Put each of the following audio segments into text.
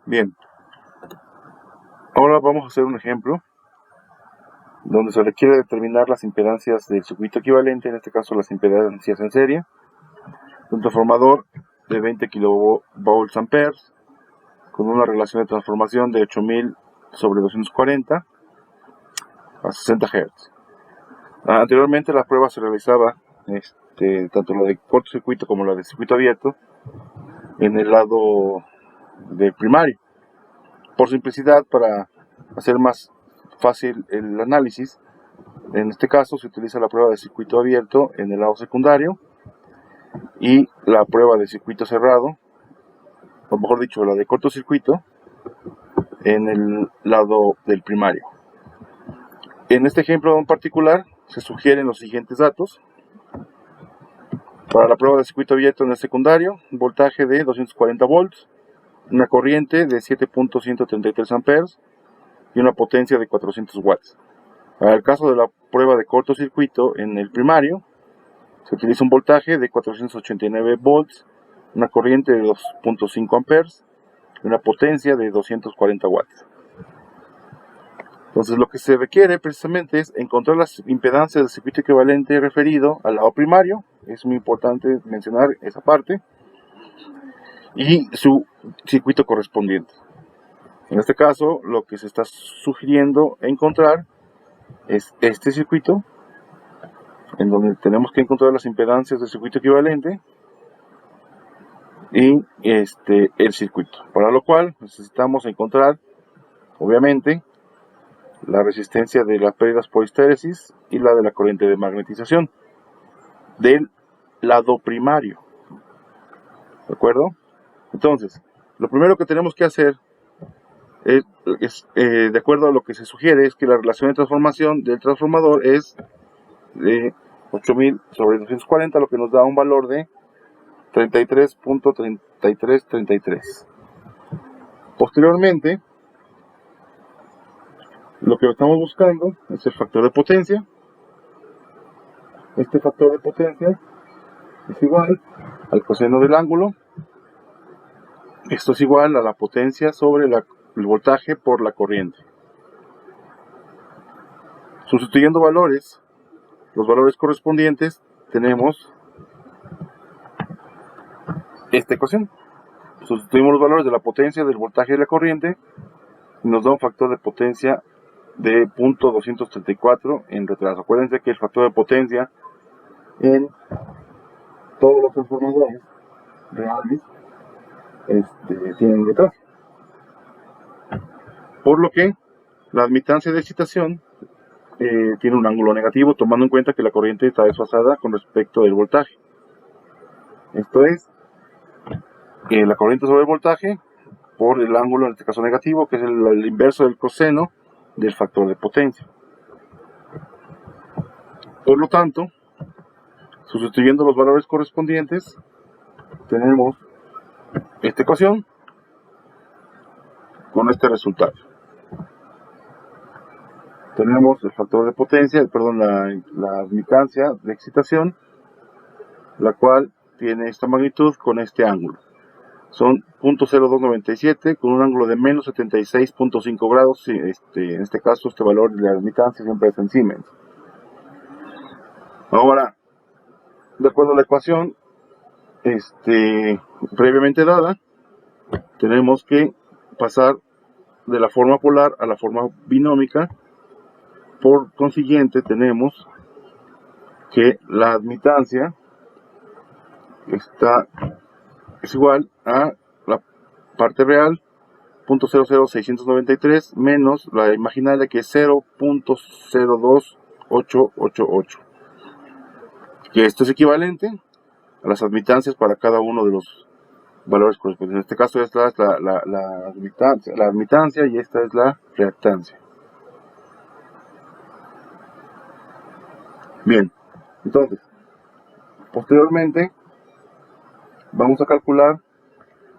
Bien, ahora vamos a hacer un ejemplo donde se requiere determinar las impedancias del circuito equivalente, en este caso las impedancias en serie, un transformador de 20 kilovolts amperes con una relación de transformación de 8000 sobre 240 a 60 Hz. Anteriormente la prueba se realizaba tanto la de cortocircuito como la de circuito abierto en el lado del primario. Por simplicidad, para hacer más fácil el análisis, en este caso se utiliza la prueba de circuito abierto en el lado secundario y la prueba de circuito cerrado, o mejor dicho, la de cortocircuito, en el lado del primario. En este ejemplo en particular se sugieren los siguientes datos. Para la prueba de circuito abierto en el secundario, un voltaje de 240 volts, una corriente de 7.133 amperes y una potencia de 400 watts. Para el caso de la prueba de cortocircuito en el primario, se utiliza un voltaje de 489 volts, una corriente de 2.5 amperes y una potencia de 240 watts. Entonces lo que se requiere precisamente es encontrar las impedancias del circuito equivalente referido al lado primario, es muy importante mencionar esa parte, y su circuito correspondiente. En este caso lo que se está sugiriendo encontrar es este circuito, en donde tenemos que encontrar las impedancias del circuito equivalente y el circuito, para lo cual necesitamos encontrar obviamente la resistencia de las pérdidas por histéresis y la de la corriente de magnetización del lado primario. ¿De acuerdo? Entonces, lo primero que tenemos que hacer de acuerdo a lo que se sugiere, es que la relación de transformación del transformador es de 8000 sobre 240, lo que nos da un valor de 33.3333. Posteriormente, lo que estamos buscando es el factor de potencia. Este factor de potencia es igual al coseno del ángulo. Esto es igual a la potencia sobre el voltaje por la corriente. Sustituyendo valores, los valores correspondientes, tenemos esta ecuación. Sustituimos los valores de la potencia, del voltaje y de la corriente y nos da un factor de potencia de 0.234 en retraso. Acuérdense que el factor de potencia en todos los transformadores reales tienen retraso, por lo que la admitancia de excitación tiene un ángulo negativo, tomando en cuenta que la corriente está desfasada con respecto del voltaje. Esto es la corriente sobre el voltaje por el ángulo, en este caso negativo, que es el inverso del coseno del factor de potencia. Por lo tanto, sustituyendo los valores correspondientes, tenemos esta ecuación con este resultado. Tenemos el factor de potencia, la admitancia de excitación, la cual tiene esta magnitud con este ángulo. Son 0.0297 con un ángulo de menos 76.5 grados. En este caso, este valor de la admitancia siempre es en Siemens. Ahora, de acuerdo a la ecuación previamente dada, tenemos que pasar de la forma polar a la forma binómica. Por consiguiente, tenemos que la admitancia es igual a la parte real 0.00693 menos la imaginaria, que es 0.02888, que esto es equivalente a las admitancias para cada uno de los valores correspondientes. En este caso esta es la admitancia y esta es la reactancia. Bien, entonces posteriormente vamos a calcular,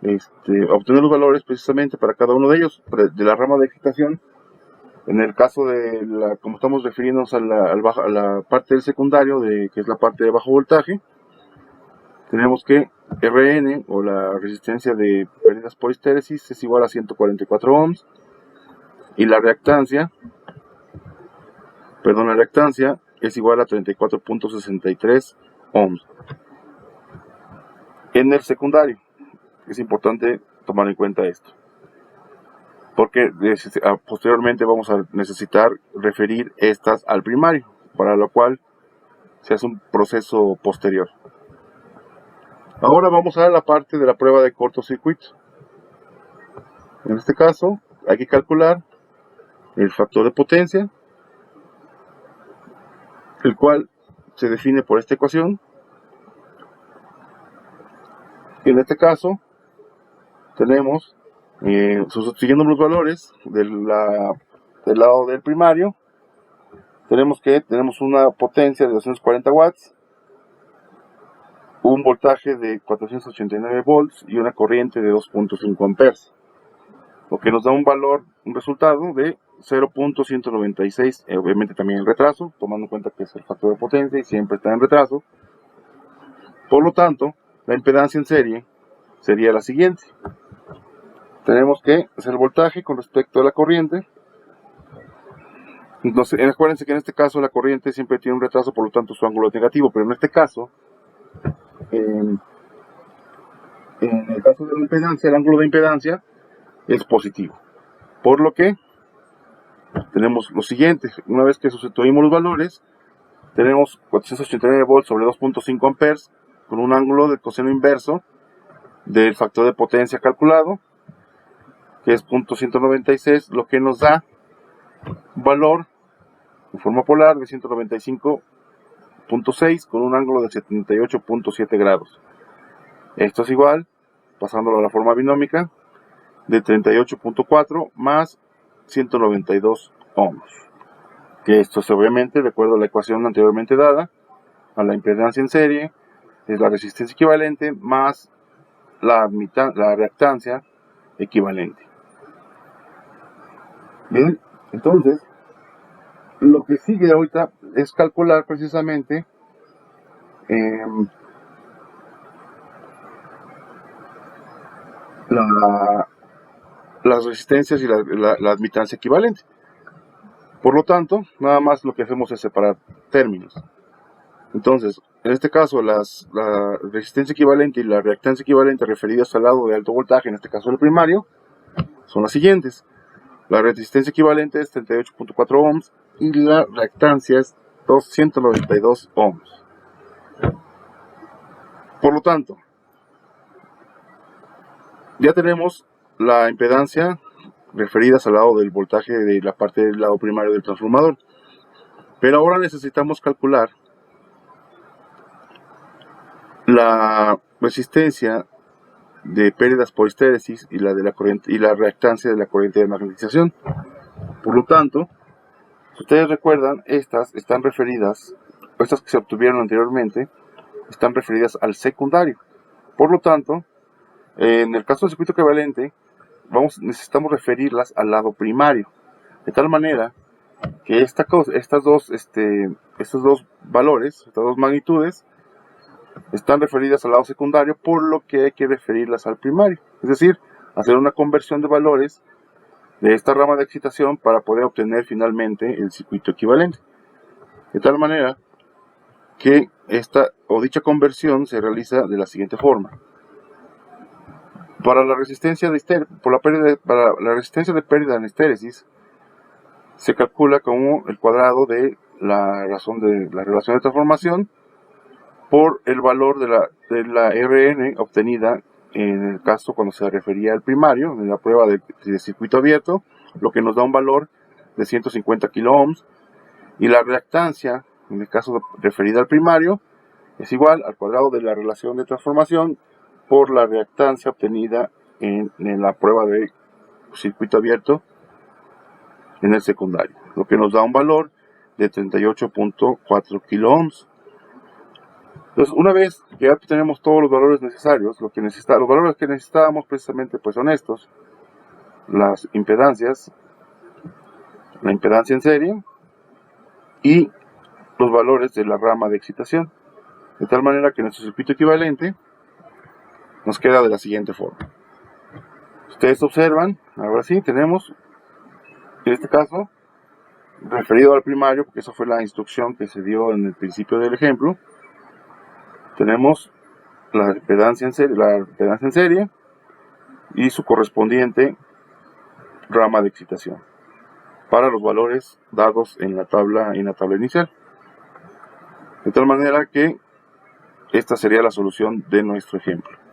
obtener los valores precisamente para cada uno de ellos, de la rama de excitación. En el caso de como estamos refiriéndonos a la parte del secundario, que es la parte de bajo voltaje, tenemos que Rn o la resistencia de pérdidas por histéresis es igual a 144 ohms y la reactancia es igual a 34.63 ohms. En el secundario es importante tomar en cuenta esto, porque posteriormente vamos a necesitar referir estas al primario, para lo cual se hace un proceso posterior. Ahora vamos a la parte de la prueba de cortocircuito. En este caso hay que calcular el factor de potencia, el cual se define por esta ecuación. En este caso tenemos, sustituyendo los valores del lado del primario, tenemos una potencia de 240 watts, un voltaje de 489 volts y una corriente de 2.5 amperes, lo que nos da un resultado de 0.196, obviamente también el retraso, tomando en cuenta que es el factor de potencia y siempre está en retraso. Por lo tanto, la impedancia en serie sería la siguiente. Tenemos que hacer el voltaje con respecto a la corriente. Entonces, acuérdense que en este caso la corriente siempre tiene un retraso, por lo tanto su ángulo es negativo, pero en este caso, en el caso de la impedancia, el ángulo de impedancia es positivo. Por lo que tenemos lo siguiente: una vez que sustituimos los valores, tenemos 489 volts sobre 2.5 amperes con un ángulo de coseno inverso del factor de potencia calculado, que es 0.196, lo que nos da un valor en forma polar de 195.6 con un ángulo de 78.7 grados. Esto es igual, pasándolo a la forma binómica, de 38.4 más 192 ohms. Que esto es obviamente, de acuerdo a la ecuación anteriormente dada, a la impedancia en serie, es la resistencia equivalente más la reactancia equivalente. Bien, entonces, lo que sigue ahorita es calcular precisamente las resistencias y la admitancia equivalente. Por lo tanto, nada más lo que hacemos es separar términos. Entonces, en este caso, la resistencia equivalente y la reactancia equivalente referidas al lado de alto voltaje, en este caso el primario, son las siguientes. La resistencia equivalente es 38.4 ohms y la reactancia es 292 ohms. Por lo tanto, ya tenemos la impedancia referidas al lado del voltaje de la parte del lado primario del transformador. Pero ahora necesitamos calcular la resistencia de pérdidas por histéresis y la de la corriente y la reactancia de la corriente de magnetización. Por lo tanto, si ustedes recuerdan, estas que se obtuvieron anteriormente, están referidas al secundario. Por lo tanto, en el caso del circuito equivalente, necesitamos referirlas al lado primario, de tal manera que estos dos valores, estas dos magnitudes, están referidas al lado secundario, por lo que hay que referirlas al primario. Es decir, hacer una conversión de valores de esta rama de excitación para poder obtener finalmente el circuito equivalente. De tal manera que dicha conversión se realiza de la siguiente forma. Para la resistencia de pérdida en histéresis, se calcula como el cuadrado de la relación de transformación por el valor de la Rn obtenida en el caso cuando se refería al primario, en la prueba de circuito abierto, lo que nos da un valor de 150 kiloohms, y la reactancia, en el caso referida al primario, es igual al cuadrado de la relación de transformación por la reactancia obtenida en la prueba de circuito abierto en el secundario, lo que nos da un valor de 38.4 kiloohms. Entonces, una vez que ya tenemos todos los valores necesarios, los valores que necesitábamos precisamente pues son estos: las impedancias, la impedancia en serie y los valores de la rama de excitación, de tal manera que nuestro circuito equivalente nos queda de la siguiente forma. Ustedes observan, ahora sí, tenemos, en este caso, referido al primario, porque esa fue la instrucción que se dio en el principio del ejemplo, tenemos la impedancia en serie y su correspondiente rama de excitación para los valores dados en la tabla inicial. De tal manera que esta sería la solución de nuestro ejemplo.